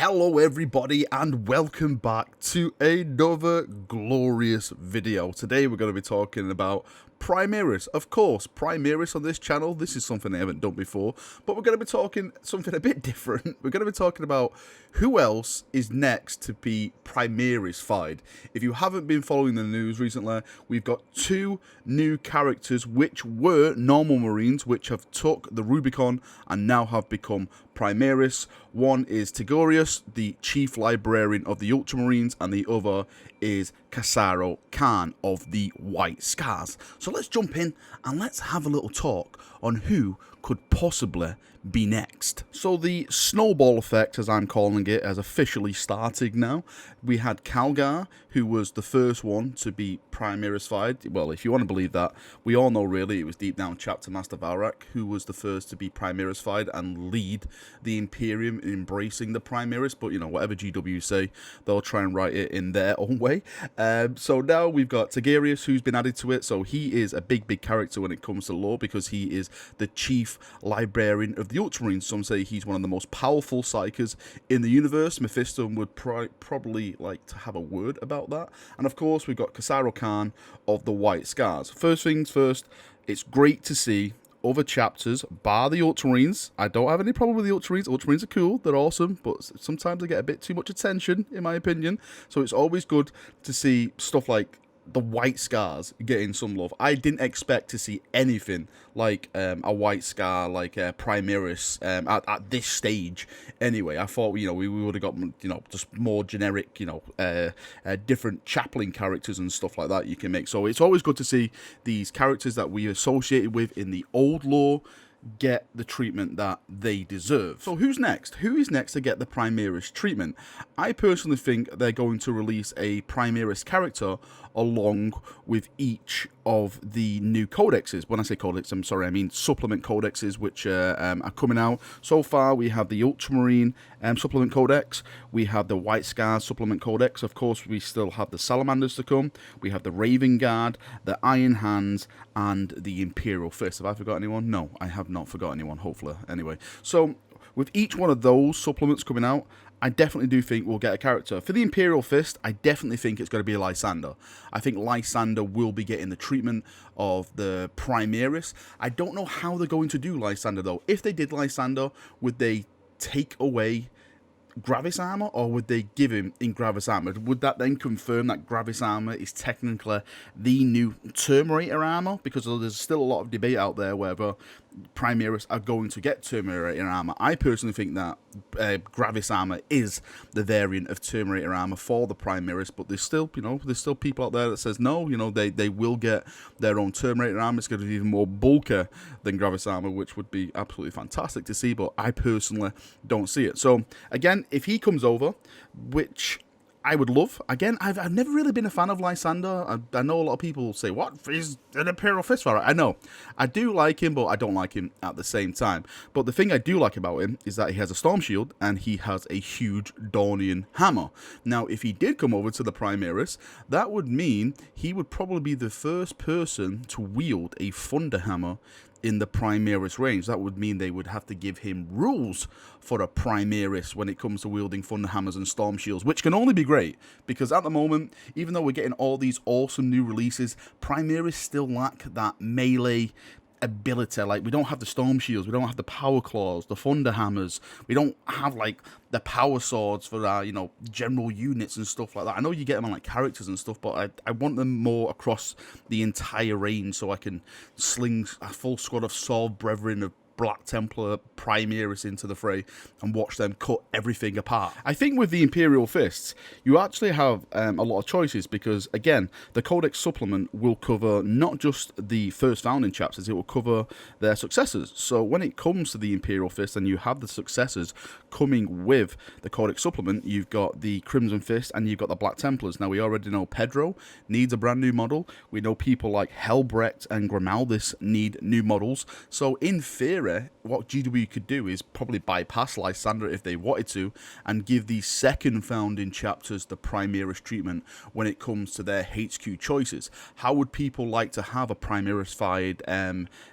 Hello everybody and welcome back to another glorious video. Today we're going to be talking about Primaris. Of course, Primaris on this channel. This is something I haven't done before, but we're going to be talking something a bit different. We're going to be talking about who else is next to be Primaris-fied. If you haven't been following the news recently, we've got two new characters which were normal Marines, which have took the Rubicon and now have become Primaris. One is Tigurius, the Chief Librarian of the Ultramarines, and the other is Casaro Khan of the White Scars. So let's jump in and let's have a little talk on who could possibly be next. So the snowball effect, as I'm calling it, has officially started now. We had Calgar, who was the first one to be Primaris-fied. Well, if you want to believe that, we all know really it was deep down Chapter Master Valrak who was the first to be Primaris-fied and lead the Imperium in embracing the Primaris. But, you know, whatever GW say, they'll try and write it in their own way. So now we've got Tigurius, who's been added to it. So he is a big character when it comes to lore because he is the Chief Librarian of the Ultramarines. Some say he's one of the most powerful psychers in the universe. Mephisto would probably like to have a word about that. And of course, we've got Casaro Khan of the White Scars. First things first, it's great to see other chapters, bar the Ultramarines. I don't have any problem with the Ultramarines. Ultramarines are cool, they're awesome, but sometimes they get a bit too much attention, in my opinion. So it's always good to see stuff like the White Scars getting some love. I didn't expect to see anything like a White Scar, like Primaris, at this stage. Anyway, I thought, you know, we would have got, you know, just more generic, you know, different chaplain characters and stuff like that you can make. So it's always good to see these characters that we associated with in the old lore get the treatment that they deserve. So who's next? Who is next to get the Primaris treatment? I personally think they're going to release a Primaris character along with each of the new codexes. When I say codex, I'm sorry, I mean supplement codexes, which are coming out. So far, we have the Ultramarine supplement codex, we have the White Scars supplement codex, of course, we still have the Salamanders to come, we have the Raven Guard, the Iron Hands, and the Imperial Fists. Have I forgot anyone? No, I have not forgot anyone, hopefully. Anyway, so with each one of those supplements coming out, I definitely do think we'll get a character. For the Imperial Fist, I definitely think it's going to be Lysander. I think Lysander will be getting the treatment of the Primaris. I don't know how they're going to do Lysander, though. If they did Lysander, would they take away Gravis armor, or would they give him in Gravis armor? Would that then confirm that Gravis armor is technically the new Terminator armor? Because there's still a lot of debate out there whether Primaris are going to get Terminator armor. I personally think that Gravis armor is the variant of Terminator armor for the Primaris, but there's still, you know, there's still people out there that says no, you know, they will get their own Terminator armor. It's going to be even more bulkier than Gravis armor, which would be absolutely fantastic to see, but I personally don't see it. So again, if he comes over, which I would love. Again, I've never really been a fan of Lysander. I know a lot of people say, what? He's an Imperial Fist fighter. I know. I do like him, but I don't like him at the same time. But the thing I do like about him is that he has a Storm Shield and he has a huge Daunian hammer. Now, if he did come over to the Primaris, that would mean he would probably be the first person to wield a Thunder Hammer in the Primaris range. That would mean they would have to give him rules for a Primaris when it comes to wielding Thunder Hammers and Storm Shields, which can only be great, because at the moment, even though we're getting all these awesome new releases, Primaris still lack that melee ability. Like, we don't have the Storm Shields, we don't have the Power Claws, the Thunder Hammers, we don't have like the Power Swords for our, you know, general units and stuff like that. I know you get them on like characters and stuff, but I want them more across the entire range so I can sling a full squad of Sword Brethren of Black Templar Primaris into the fray and watch them cut everything apart. I think with the Imperial Fists, you actually have a lot of choices because, again, the Codex supplement will cover not just the first founding chapters, it will cover their successors. So when it comes to the Imperial Fist and you have the successors coming with the Codex supplement, you've got the Crimson Fist and you've got the Black Templars. Now, we already know Pedro needs a brand new model. We know people like Helbrecht and Grimaldis need new models. So in theory, theory, what GW could do is probably bypass Lysander if they wanted to, and give these second founding chapters the Primaris treatment when it comes to their HQ choices. How would people like to have a Primaris-fied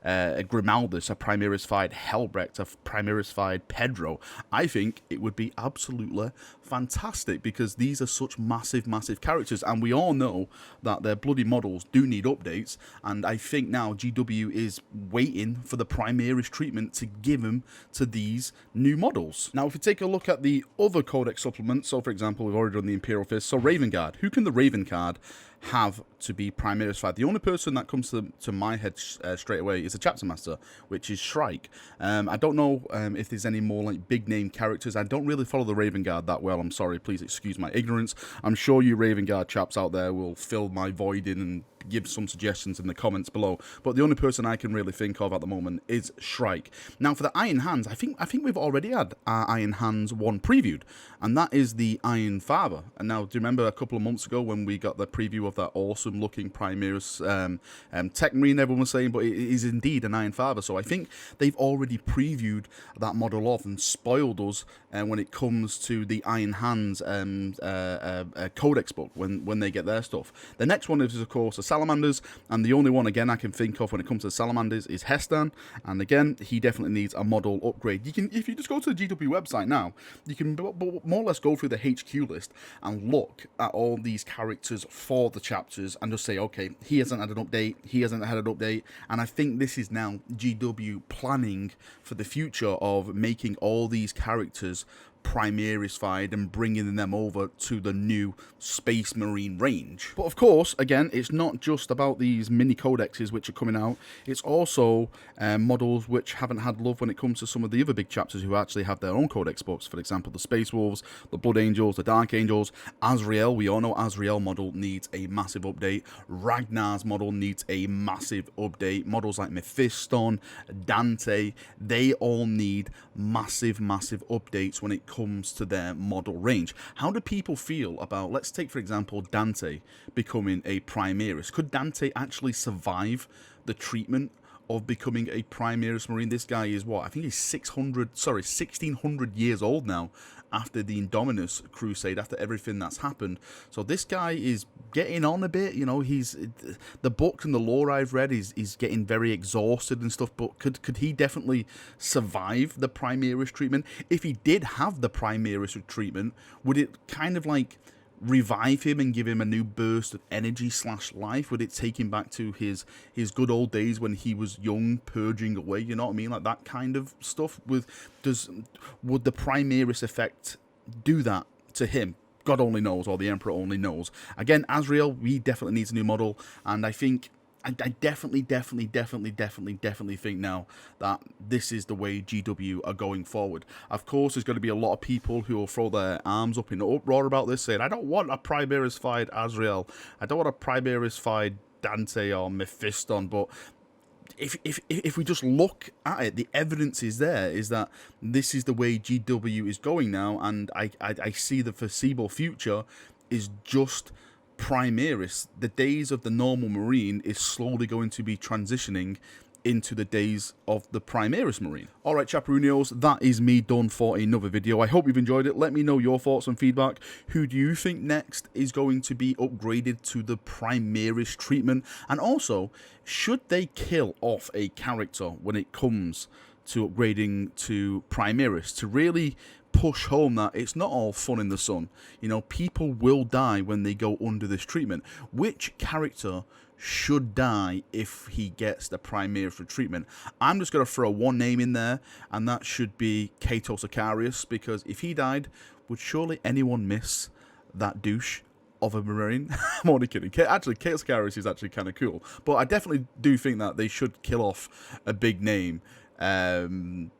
a Grimaldus, a Primaris-fied Helbrecht, a Primaris-fied Pedro? I think it would be absolutely fantastic, because these are such massive, massive characters, and we all know that their bloody models do need updates, and I think now GW is waiting for the Primaris treatment to give them to these new models. Now, if we take a look at the other Codex supplements, so for example, we've already done the Imperial Fists, so Raven Guard. Who can the Raven Guard have to be Primaris-fied? The only person that comes to my head straight away is a Chapter Master, which is Shrike. I don't know if there's any more like big name characters. I don't really follow the Raven Guard that well. I'm sorry, please excuse my ignorance. I'm sure you Raven Guard chaps out there will fill my void in and give some suggestions in the comments below, but the only person I can really think of at the moment is Shrike. Now, for the Iron Hands, I think we've already had our Iron Hands one previewed, and that is the Iron Father. And now, do you remember a couple of months ago when we got the preview of that awesome looking Primaris Tech Marine, everyone was saying, but it is indeed an Iron Father. So I think they've already previewed that model off and spoiled us when it comes to the Iron Hands Codex book when they get their stuff. The next one is, of course, a Salamanders, and the only one again I can think of when it comes to Salamanders is Hestan, and again he definitely needs a model upgrade. You can, if you just go to the GW website now, you can more or less go through the HQ list and look at all these characters for the chapters and just say, okay, he hasn't had an update, he hasn't had an update, and I think this is now GW planning for the future of making all these characters Primaris-fied and bringing them over to the new Space Marine range. But of course, again, it's not just about these mini codexes which are coming out, it's also models which haven't had love when it comes to some of the other big chapters who actually have their own codex books. For example, the Space Wolves, the Blood Angels, the Dark Angels, Azrael. We all know Azrael model needs a massive update. Ragnar's model needs a massive update. Models like Mephiston, Dante, they all need massive, massive updates when it comes to their model range. How do people feel about, let's take for example Dante becoming a Primaris? Could Dante actually survive the treatment of becoming a Primaris Marine? This guy is what, I think he's 1600 years old now, after the Indominus Crusade, after everything that's happened. So this guy is getting on a bit, you know. He's, the books and the lore I've read is getting very exhausted and stuff, but could he definitely survive the Primaris treatment? If he did have the Primaris treatment, would it kind of like revive him and give him a new burst of energy / life? Would it take him back to his good old days when he was young, purging away, you know what I mean, like that kind of stuff? Would the Primaris effect do that to him? God only knows, or the Emperor only knows. Again, Azrael, he definitely needs a new model, and I think I definitely think now that this is the way GW are going forward. Of course, there's going to be a lot of people who will throw their arms up in uproar about this, saying, I don't want a Primaris-fied Azrael, I don't want a Primaris-fied Dante or Mephiston. But if we just look at it, the evidence is there, is that this is the way GW is going now, and I see the foreseeable future is just Primaris. The days of the normal Marine is slowly going to be transitioning into the days of the Primaris Marine. Alright, Chaperonios, that is me done for another video. I hope you've enjoyed it. Let me know your thoughts and feedback. Who do you think next is going to be upgraded to the Primaris treatment? And also, should they kill off a character when it comes to upgrading to Primaris to really push home that it's not all fun in the sun? You know, people will die when they go under this treatment. Which character should die if he gets the Primaris treatment? I'm just going to throw one name in there, and that should be Cato Sicarius, because if he died, would surely anyone miss that douche of a Marine? I'm only kidding. Actually, Cato Sicarius is actually kind of cool, but I definitely do think that they should kill off a big name when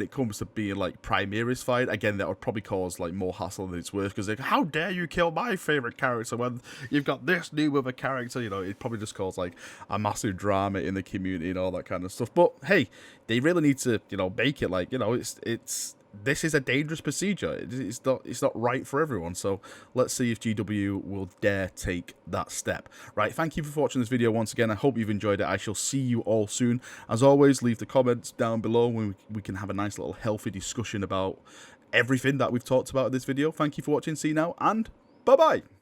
it comes to being like Primaris fight. Again, that would probably cause like more hassle than it's worth, because like, how dare you kill my favorite character when you've got this new of a character? You know, it probably just cause like a massive drama in the community and all that kind of stuff. But hey, they really need to, you know, make it like, you know, it's this is a dangerous procedure. It's not right for everyone. So let's see if GW will dare take that step. Right, thank you for watching this video once again. I hope you've enjoyed it. I shall see you all soon. As always, leave the comments down below when we can have a nice little healthy discussion about everything that we've talked about in this video. Thank you for watching. See you now, and bye-bye.